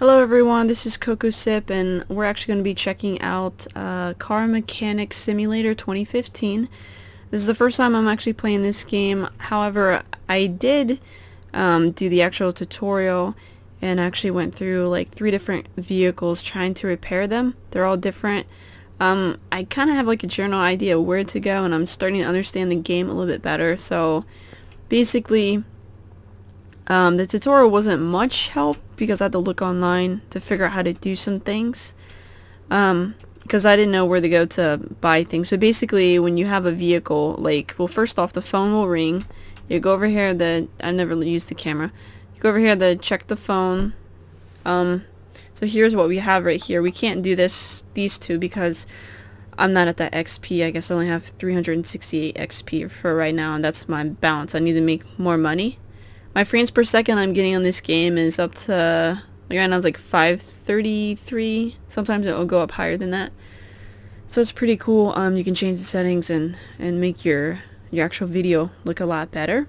Hello everyone, this is Coco Sip and we're actually going to be checking out Car Mechanic Simulator 2015. This is the first time I'm actually playing this game. However, I did do the actual tutorial and actually went through like 3 different vehicles trying to repair them. They're all different. I kind of have like a general idea where to go, and I'm starting to understand the game a little bit better. So basically the tutorial wasn't much help because I had to look online to figure out how to do some things, because I didn't know where to go to buy things. So basically, when you have a vehicle, like, well, first off, the phone will ring. You go over here, I never used the camera. You go over here to check the phone. So here's what we have right here. We can't do these two because I'm not at that XP. I guess I only have 368 XP for right now, and that's my balance. I need to make more money. My frames per second I'm getting on this game is up to, like right now it's like 533. Sometimes it will go up higher than that. So it's pretty cool. You can change the settings and make your actual video look a lot better.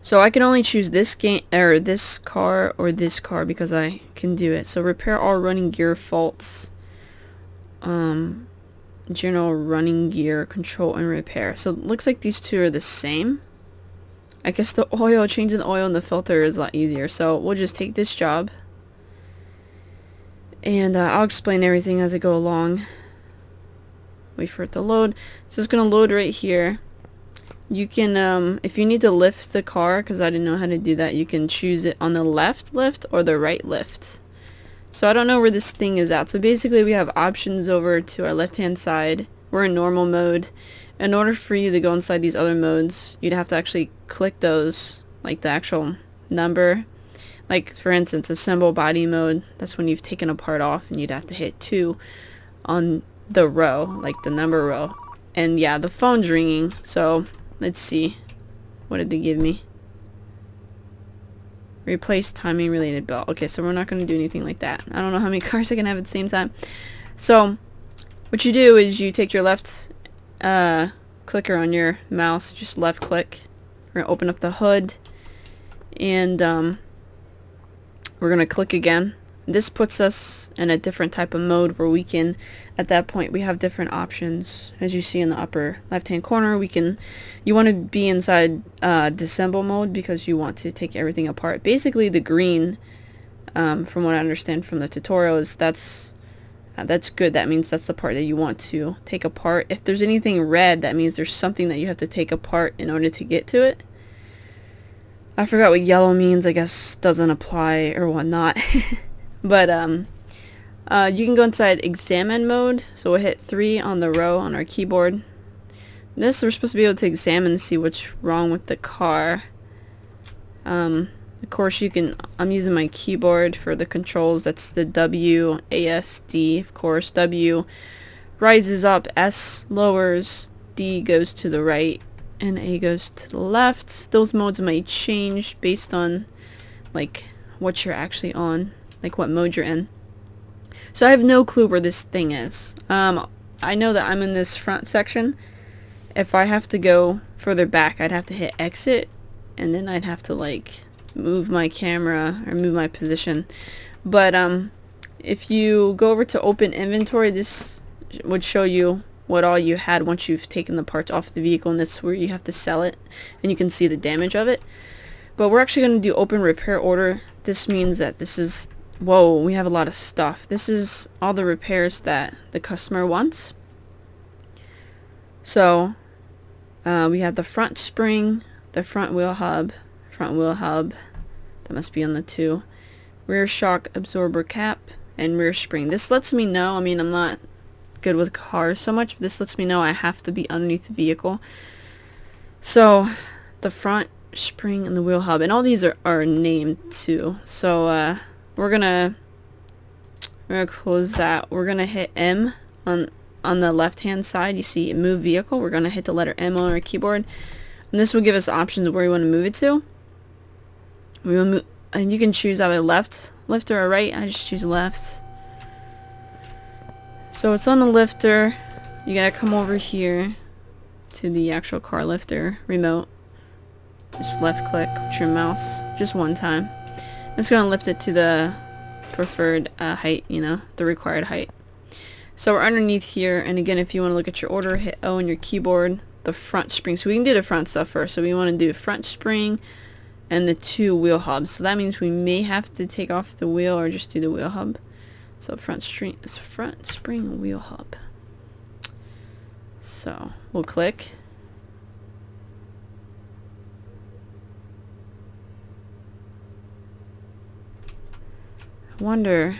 So I can only choose this game or this car or this car because I can do it. So repair all running gear faults. General running gear control and repair. So it looks like these two are the same. I guess changing the oil and the filter is a lot easier. So we'll just take this job. And I'll explain everything as I go along. Wait for it to load. So it's going to load right here. You can, if you need to lift the car, because I didn't know how to do that, you can choose it on the left lift or the right lift. So I don't know where this thing is at. So basically we have options over to our left hand side. We're in normal mode. In order for you to go inside these other modes, you'd have to actually click those, like the actual number. Like for instance, assemble body mode, that's when you've taken a part off, and you'd have to hit 2 on the row, like the number row. And yeah, the phone's ringing, so let's see. What did they give me? Replace timing related belt. Okay, so we're not going to do anything like that. I don't know how many cars I can have at the same time. So what you do is you take your left clicker on your mouse, just left click. We're gonna open up the hood, and we're gonna click again. This puts us in a different type of mode where we can, at that point, we have different options. As you see in the upper left hand corner, you want to be inside disassemble mode because you want to take everything apart. Basically the green, from what I understand from the tutorial, is that's good. That means that's the part that you want to take apart. If there's anything red, that means there's something that you have to take apart in order to get to it. I forgot what yellow means. I guess doesn't apply or whatnot. But you can go inside examine mode. So we'll hit 3 on the row on our keyboard. We're supposed to be able to examine and see what's wrong with the car. Of course, I'm using my keyboard for the controls. That's the W, A, S, D. Of course, W rises up, S lowers, D goes to the right, and A goes to the left. Those modes might change based on like what you're actually on, like what mode you're in. So I have no clue where this thing is. I know that I'm in this front section. If I have to go further back, I'd have to hit exit, and then I'd have to like move my camera or move my position. But if you go over to open inventory, this would show you what all you had once you've taken the parts off the vehicle, and that's where you have to sell it, and you can see the damage of it. But we're actually going to do open repair order. This means that this is, whoa, we have a lot of stuff. This is all the repairs that the customer wants. So we have the front spring, the front wheel hub, that must be on the 2, rear shock absorber cap, and rear spring. This lets me know, I mean, I'm not good with cars so much, but this lets me know I have to be underneath the vehicle. So the front spring and the wheel hub, and all these are named too. So we're gonna close that. We're gonna hit M on the left hand side. You see move vehicle. We're gonna hit the letter M on our keyboard, and this will give us options of where we want to move it to. We will move, and you can choose either left or right. I just choose left. So it's on the lifter. You gotta come over here to the actual car lifter remote. Just left click with your mouse just one time. It's gonna lift it to the preferred height, you know, the required height. So we're underneath here, and again, if you want to look at your order, hit O on your keyboard, the front spring. So we can do the front stuff first. So we want to do front spring and the 2 wheel hubs. So that means we may have to take off the wheel or just do the wheel hub. So front spring wheel hub. So we'll click. I wonder.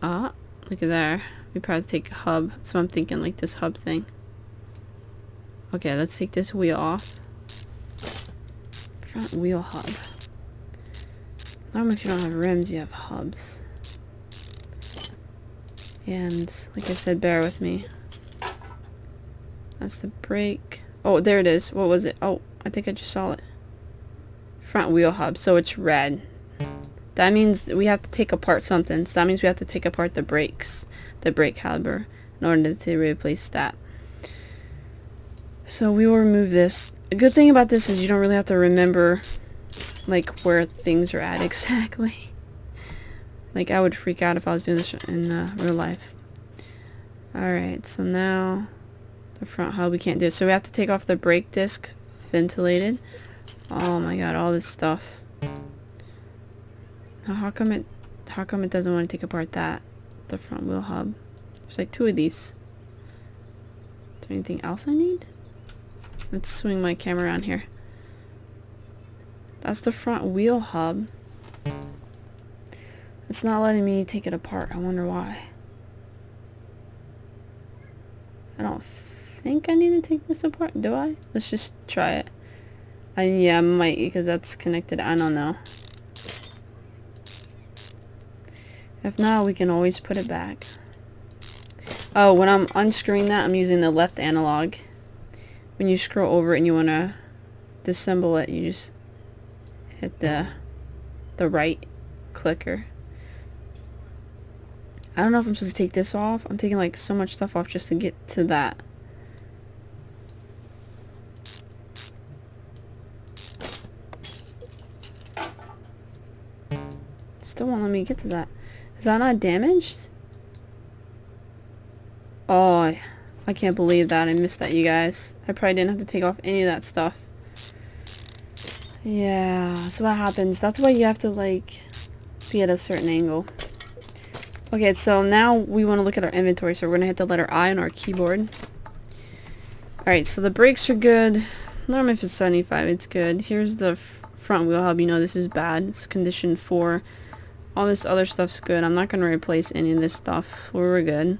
Ah, look at there. We probably take a hub. So I'm thinking like this hub thing. Okay, let's take this wheel off. Front wheel hub. Normally if you don't have rims, you have hubs. And like I said, bear with me. That's the brake. Oh, there it is. What was it? Oh, I think I just saw it. Front wheel hub. So it's red. That means we have to take apart something. So that means we have to take apart the brakes, the brake caliper, in order to replace that. So we will remove this. A good thing about this is you don't really have to remember like where things are at exactly. Like I would freak out if I was doing this in real life. Alright, so now the front hub we can't do it. So we have to take off the brake disc, ventilated. Oh my god, all this stuff. Now how come it doesn't want to take apart that? The front wheel hub. There's like 2 of these. Is there anything else I need? Let's swing my camera around here. That's the front wheel hub. It's not letting me take it apart. I wonder why. I don't think I need to take this apart. Do I? Let's just try it. Yeah, I might, because that's connected. I don't know. If not, we can always put it back. Oh, when I'm unscrewing that, I'm using the left analog. When you scroll over and you want to disassemble it, you just hit the right clicker. I don't know if I'm supposed to take this off. I'm taking like so much stuff off just to get to that. Still won't let me get to that. Is that not damaged? Oh, I can't believe that. I missed that, you guys. I probably didn't have to take off any of that stuff. Yeah, that's what happens. That's why you have to like be at a certain angle. Okay, so now we want to look at our inventory. So we're going to hit the letter I on our keyboard. Alright, so the brakes are good. Normally if it's 75, it's good. Here's the front wheel hub. You know this is bad. It's condition 4. All this other stuff's good. I'm not going to replace any of this stuff. We're good.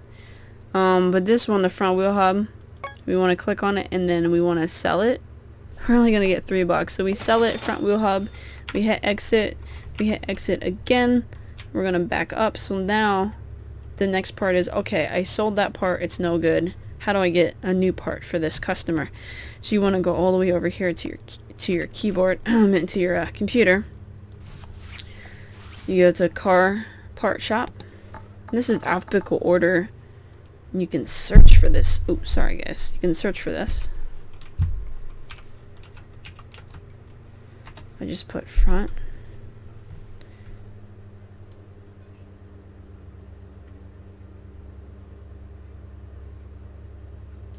But this one, the front wheel hub, we want to click on it and then we want to sell it. We're only going to get $3. So we sell it, front wheel hub. We hit exit. We hit exit again. We're going to back up. So now the next part is, okay, I sold that part. It's no good. How do I get a new part for this customer? So you want to go all the way over here to your keyboard, into your computer. You go to car part shop. This is alphabetical order. You can search for this. Oh, sorry guys. You can search for this. I just put front.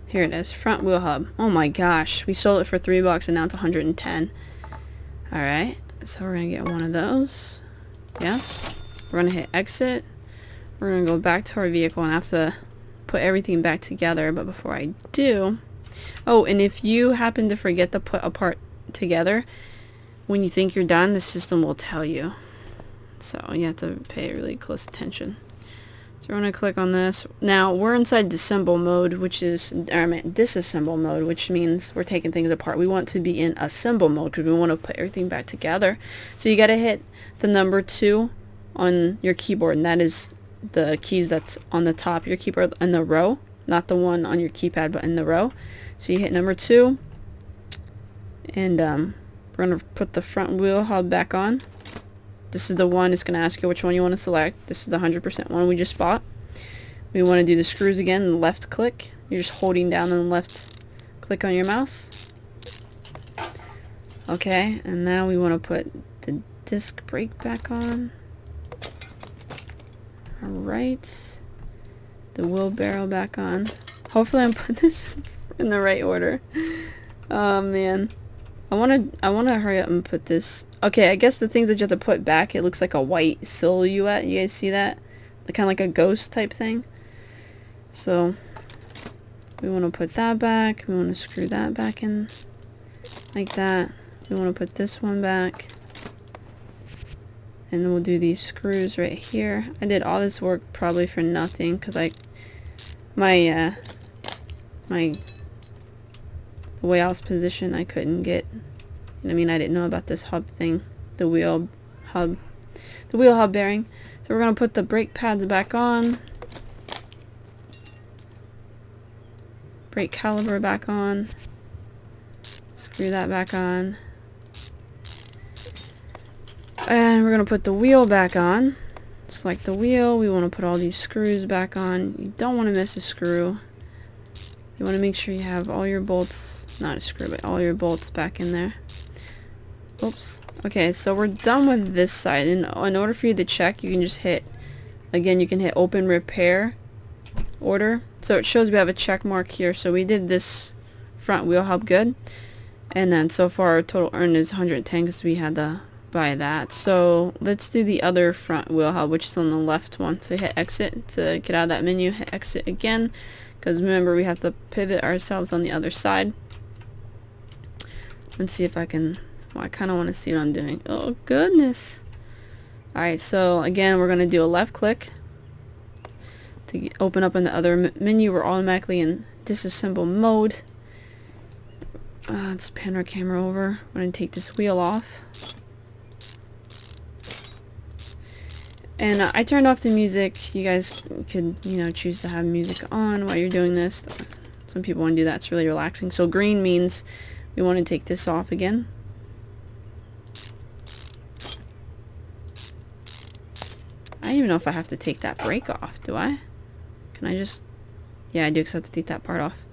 Here it is, front wheel hub. Oh my gosh, we sold it for $3 and now it's 110. Alright, so we're gonna get one of those. Yes. We're gonna hit exit. We're gonna go back to our vehicle and have to put everything back together, but before I do... Oh, and if you happen to forget to put a part together, when you think you're done, the system will tell you. So you have to pay really close attention. So we're going to click on this. Now we're inside disassemble mode, which is, disassemble mode, which means we're taking things apart. We want to be in assemble mode because we want to put everything back together. So you got to hit the number 2 on your keyboard, and that is the keys that's on the top of your keyboard in the row, not the one on your keypad, but in the row. So you hit number 2, and we're going to put the front wheel hub back on. This is the one. It's going to ask you which one you want to select. This is the 100% one we just bought. We want to do the screws again, left click. You're just holding down on the left click on your mouse. Okay, and now we want to put the disc brake back on. Alright. The wheelbarrow back on. Hopefully I'm putting this in the right order. Oh man. I wanna hurry up and put this. Okay, I guess the things that you have to put back, it looks like a white silhouette. You guys see that? Kind of like a ghost type thing. So we want to put that back. We want to screw that back in like that. We want to put this one back. And then we'll do these screws right here. I did all this work probably for nothing because the way I was positioned, I couldn't get, you know what I mean, I didn't know about this hub thing, the wheel hub bearing. So we're going to put the brake pads back on. Brake caliper back on. Screw that back on. And we're going to put the wheel back on. Select the wheel. We want to put all these screws back on. You don't want to miss a screw. You want to make sure you have all your bolts, not a screw, but all your bolts back in there. Oops. Okay, so we're done with this side. In order for you to check, you can just hit, again, you can hit open repair order. So it shows we have a check mark here. So we did this front wheel hub good. And then so far our total earn is 110 because we had to buy that. So let's do the other front wheel hub, which is on the left one. So hit exit to get out of that menu. Hit exit again. Because remember, we have to pivot ourselves on the other side. Let's see if I can... Well, I kind of want to see what I'm doing. Oh, goodness. Alright, so again, we're going to do a left click. To open up in the other menu, we're automatically in disassemble mode. Let's pan our camera over. I'm going to take this wheel off. And I turned off the music. You guys could, you know, choose to have music on while you're doing this. Some people want to do that. It's really relaxing. So green means we want to take this off again. I don't even know if I have to take that brake off, do I? Can I just... Yeah, I do, because I have to take that part off.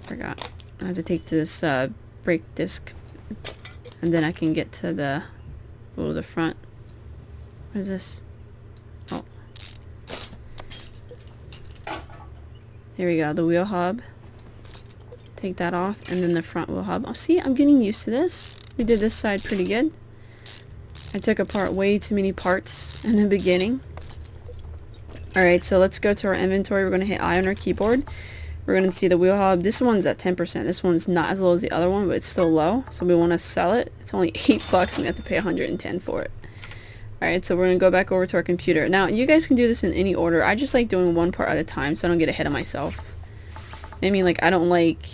I forgot. I have to take this brake disc, and then I can get to the... Oh, the front. What is this? Oh. There we go, the wheel hub. Take that off, and then the front wheel hub. Oh, see, I'm getting used to this. We did this side pretty good. I took apart way too many parts in the beginning. Alright, so let's go to our inventory. We're going to hit I on our keyboard. We're going to see the wheel hub. This one's at 10%. This one's not as low as the other one, but it's still low. So we want to sell it. It's only $8 and we have to pay 110 for it. Alright, so we're going to go back over to our computer. Now, you guys can do this in any order. I just like doing one part at a time so I don't get ahead of myself. I mean, like, I don't like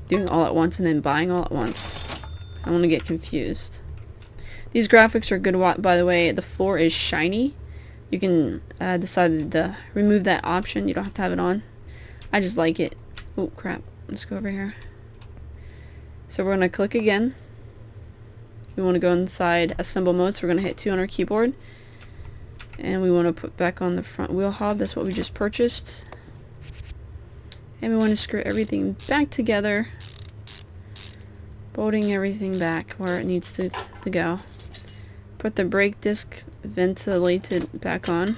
doing all at once and then buying all at once. I don't want to get confused. These graphics are good, by the way. The floor is shiny. You can decide to remove that option. You don't have to have it on. I just like it. Oh, crap. Let's go over here. So we're going to click again. We want to go inside assemble mode, so we're going to hit 2 on our keyboard. And we want to put back on the front wheel hub. That's what we just purchased. And we want to screw everything back together. Bolting everything back where it needs to go. Put the brake disc ventilated back on.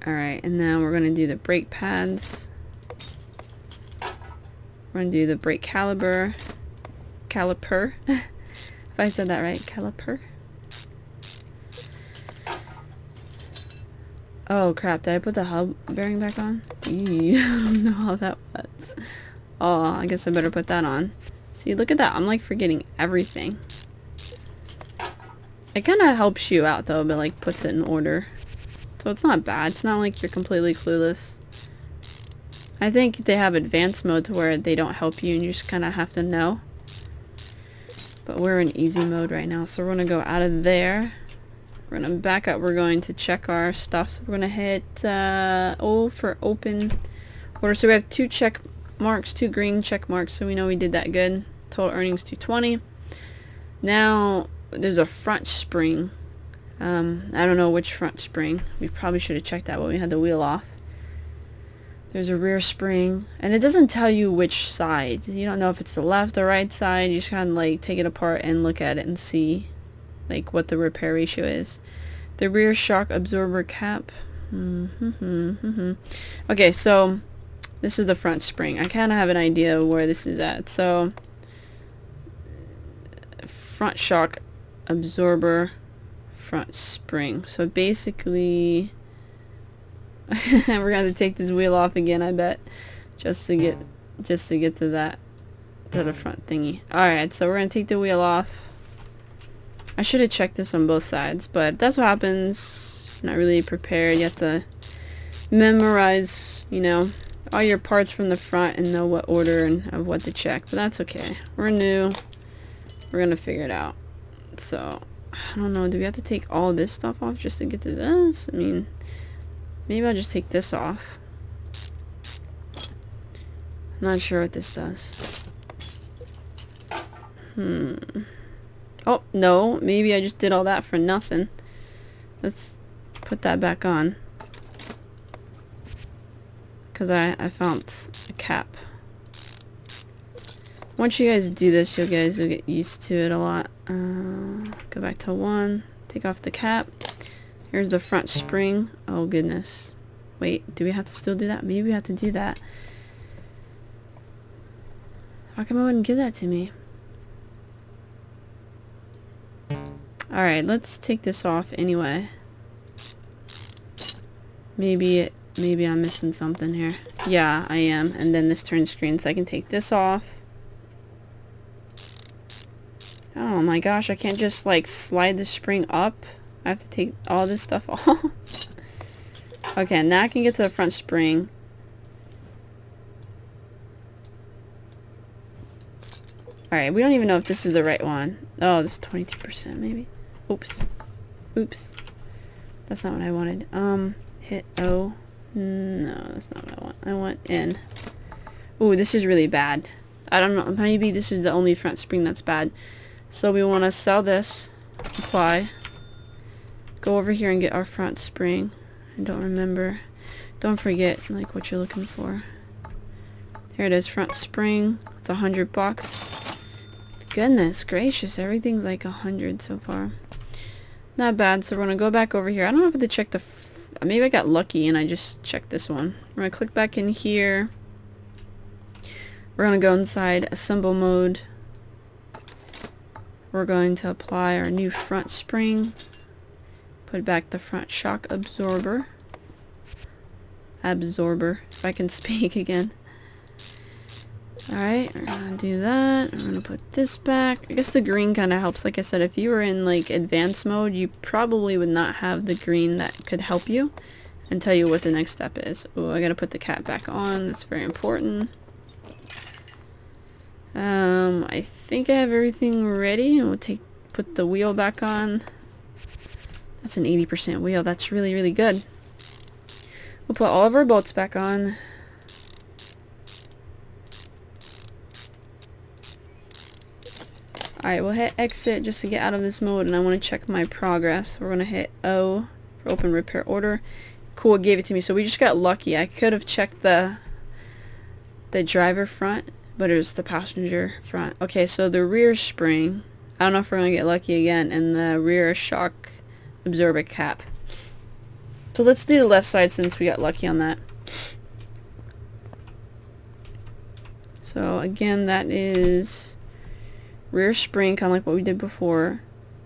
Alright, and now we're going to do the brake pads. We're going to do the brake caliper. If I said that right, caliper. Oh crap, did I put the hub bearing back on? Eee, I don't know how that was. Oh, I guess I better put that on. See, look at that. I'm like forgetting everything. It kind of helps you out though, but like puts it in order. So it's not bad. It's not like you're completely clueless. I think they have advanced mode to where they don't help you and you just kind of have to know. But we're in easy mode right now. So we're going to go out of there. We're going to back up. We're going to check our stuff. So we're going to hit O for open order. So we have 2 check marks, 2 green check marks. So we know we did that good. Total earnings 220. Now there's a front spring. I don't know which front spring. We probably should have checked that when we had the wheel off. There's a rear spring, and it doesn't tell you which side. You don't know if it's the left or right side. You just kind of like take it apart and look at it and see like what the repair ratio is. The rear shock absorber cap. Okay, so this is the front spring. I kind of have an idea of where this is at. So front shock absorber, front spring. So basically we're gonna take this wheel off again, I bet, just to get to that, to the front thingy. Alright, so we're gonna take the wheel off. I should have checked this on both sides, but that's what happens. Not really prepared. You have to memorize, you know, all your parts from the front and know what order and of what to check, but that's okay. We're new. We're gonna figure it out. So I don't know, do we have to take all this stuff off just to get to this? I mean, maybe I'll just take this off. I'm not sure what this does. Oh, no, maybe I just did all that for nothing. Let's put that back on. Because I found a cap. Once you guys do this, you guys will get used to it a lot. Go back to 1. Take off the cap. Here's the front spring. Oh, goodness. Wait, do we have to still do that? Maybe we have to do that. How come it wouldn't give that to me? Alright, let's take this off anyway. Maybe I'm missing something here. Yeah, I am. And then this turns screen, so I can take this off. Oh my gosh, I can't just like slide the spring up. I have to take all this stuff off. Okay, now I can get to the front spring. Alright, we don't even know if this is the right one. Oh, this is 22% maybe. Oops. Oops. That's not what I wanted. Hit O. No, that's not what I want. I want N. Ooh, this is really bad. I don't know. Maybe this is the only front spring that's bad. So we want to sell this. Apply. Go over here and get our front spring. I don't remember. Don't forget like what you're looking for. Here it is, front spring. It's $100. Goodness gracious, everything's like 100 so far. Not bad. So we're gonna go back over here. I don't know if I have to check the. Maybe I got lucky and I just checked this one. We're gonna click back in here. We're gonna go inside assemble mode. We're going to apply our new front spring. Put back the front shock absorber. If I can speak again. Alright, we're gonna do that. We're gonna put this back. I guess the green kind of helps. Like I said, if you were in like advanced mode, you probably would not have the green that could help you and tell you what the next step is. Oh, I gotta put the cap back on. That's very important. I think I have everything ready. We'll put the wheel back on. That's an 80% wheel. That's really, really good. We'll put all of our bolts back on. Alright, we'll hit exit just to get out of this mode, and I want to check my progress. We're going to hit O for open repair order. Cool, it gave it to me. So we just got lucky. I could have checked the driver front, but it was the passenger front. Okay, so the rear spring, I don't know if we're going to get lucky again, and the rear shock absorber cap. So let's do the left side since we got lucky on that. So again, that is rear spring, kind of like what we did before.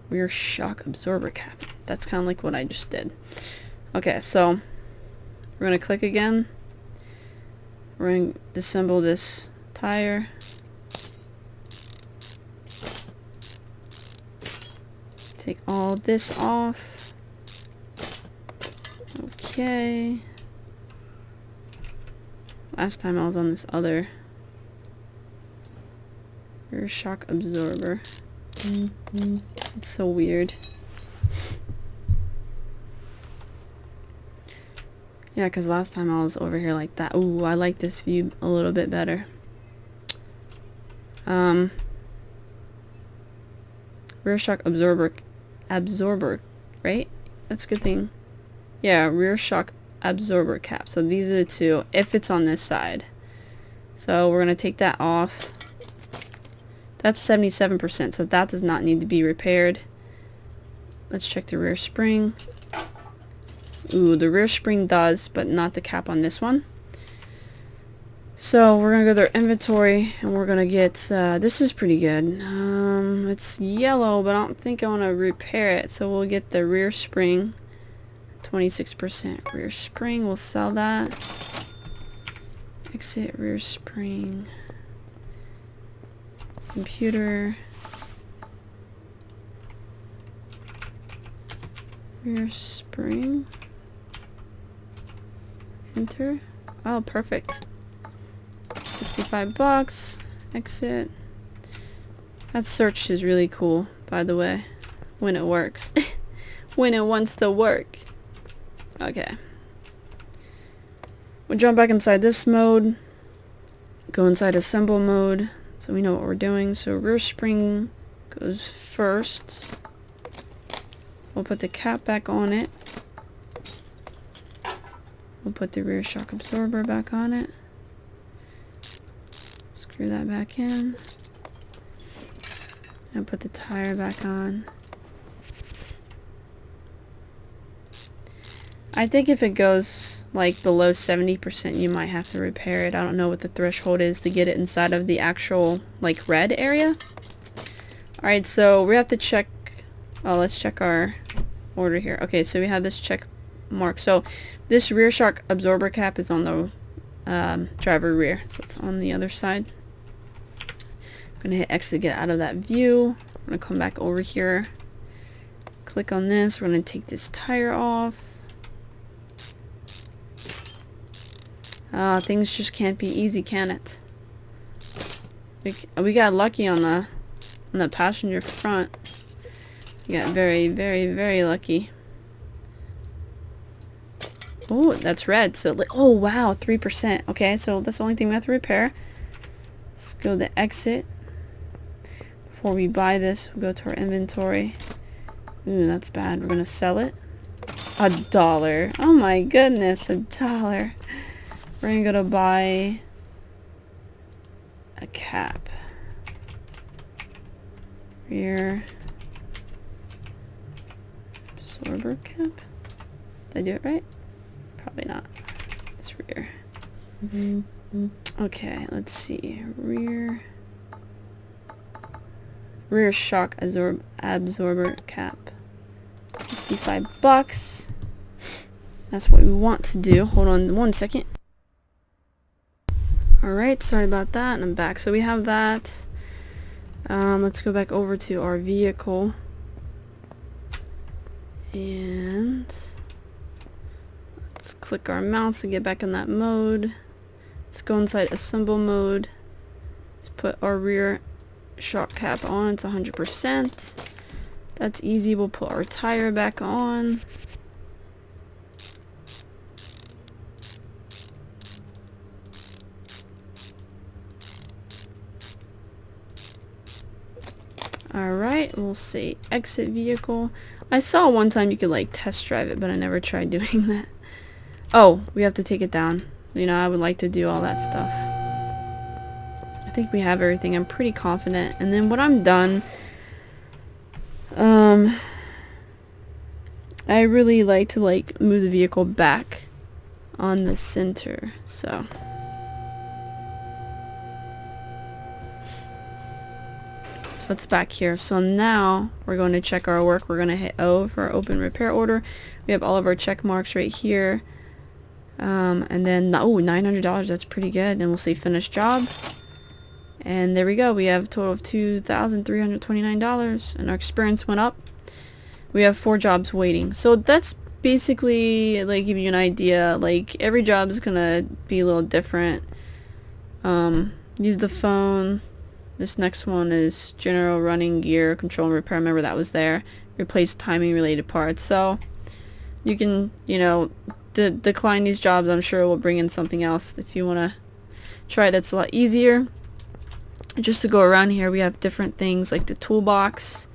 Rear shock absorber cap. That's kind of like what I just did. Okay, so we're going to click again. We're going to disassemble this tire. Take all this off. Okay. Last time I was on this other rear shock absorber. It's so weird. Yeah, because last time I was over here like that. Ooh, I like this view a little bit better. Rear shock absorber, right? That's a good thing. Yeah, rear shock absorber cap. So these are the two, if it's on this side. So we're going to take that off. That's 77%, so that does not need to be repaired. Let's check the rear spring. Ooh, the rear spring does, but not the cap on this one. So we're going to go to our inventory, and we're going to get, this is pretty good. It's yellow, but I don't think I want to repair it. So we'll get the rear spring, 26% rear spring. We'll sell that. Exit rear spring. Computer. Rear spring. Enter. Oh, perfect. 65 bucks. Exit. That search is really cool, by the way, when it works. When it wants to work. Okay. We'll jump back inside this mode. Go inside assemble mode, so we know what we're doing. So rear spring goes first. We'll put the cap back on it. We'll put the rear shock absorber back on it. Screw that back in. And put the tire back on. I think if it goes like below 70%, you might have to repair it. I don't know what the threshold is to get it inside of the actual like red area. Alright, so we have to check. Oh, let's check our order here. Okay, so we have this check mark. So this rear shock absorber cap is on the driver rear, so it's on the other side. I'm gonna hit X to get out of that view. I'm gonna come back over here, click on this. We're gonna take this tire off. Things just can't be easy, can it? We got lucky on the passenger front. We got very, very, very lucky. Oh, that's red. So, oh wow, 3%. Okay, so that's the only thing we have to repair. Let's go to exit. Before we buy this, we'll go to our inventory. Ooh, that's bad. We're gonna sell it. $1. Oh my goodness, $1. We're gonna go to buy a cap. Rear absorber cap. Did I do it right? Probably not. It's rear. Okay, let's see. Rear shock absorber cap. 65 bucks. That's what we want to do. Hold on 1 second. Alright, sorry about that. I'm back. So we have that. Let's go back over to our vehicle. And let's click our mouse to get back in that mode. Let's go inside assemble mode. Let's put our rear shock cap on. It's 100%. That's easy. We'll put our tire back on. Alright, we'll say exit vehicle. I saw one time you could like test drive it, but I never tried doing that. Oh, we have to take it down. You know, I would like to do all that stuff. I think we have everything. I'm pretty confident. And then when I'm done, I really like to like move the vehicle back on the center. So it's back here. So now we're going to check our work. We're going to hit O for open repair order. We have all of our check marks right here. And then, oh, $900. That's pretty good. And we'll say finish job. And there we go. We have a total of $2,329. And our experience went up. We have 4 jobs waiting. So that's basically, like, give you an idea. Like, every job is going to be a little different. Use the phone. This next one is general running gear, control and repair. Remember that was there. Replace timing related parts. So you can, you know, decline these jobs. I'm sure we'll bring in something else if you want to try it. It's a lot easier. Just to go around here, we have different things like the toolbox.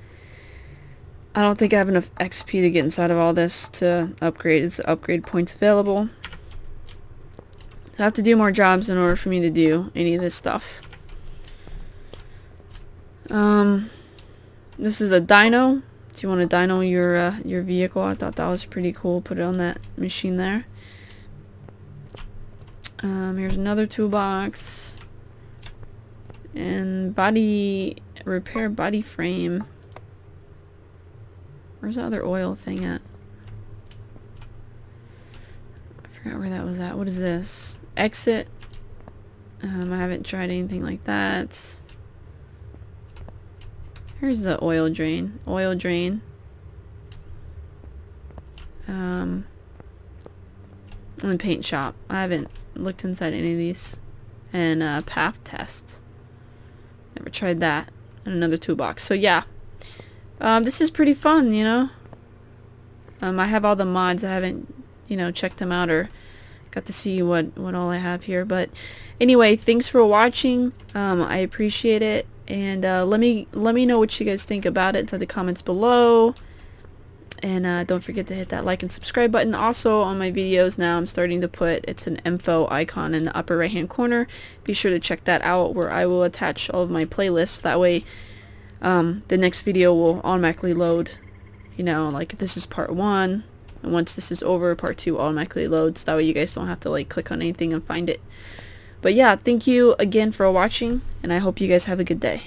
I don't think I have enough XP to get inside of all this to upgrade. It's upgrade points available. So I have to do more jobs in order for me to do any of this stuff. This is a dyno. Do you want to dyno your vehicle? I thought that was pretty cool. Put it on that machine there. Here's another toolbox. And repair body frame. Where's the other oil thing at? I forgot where that was at. What is this? Exit. I haven't tried anything like that. Here's the oil drain. Oil drain. And the paint shop. I haven't looked inside any of these. And path test. Never tried that. And another toolbox. So yeah. This is pretty fun, you know. I have all the mods. I haven't, you know, checked them out or got to see what all I have here. But anyway, thanks for watching. I appreciate it. And let me know what you guys think about it inside the comments below. And don't forget to hit that like and subscribe button. Also on my videos now I'm starting to put, it's an info icon in the upper right hand corner. Be sure to check that out where I will attach all of my playlists. That way the next video will automatically load, you know, like this is part 1, and once this is over, part 2 automatically loads. That way you guys don't have to like click on anything and find it. But yeah, thank you again for watching, and I hope you guys have a good day.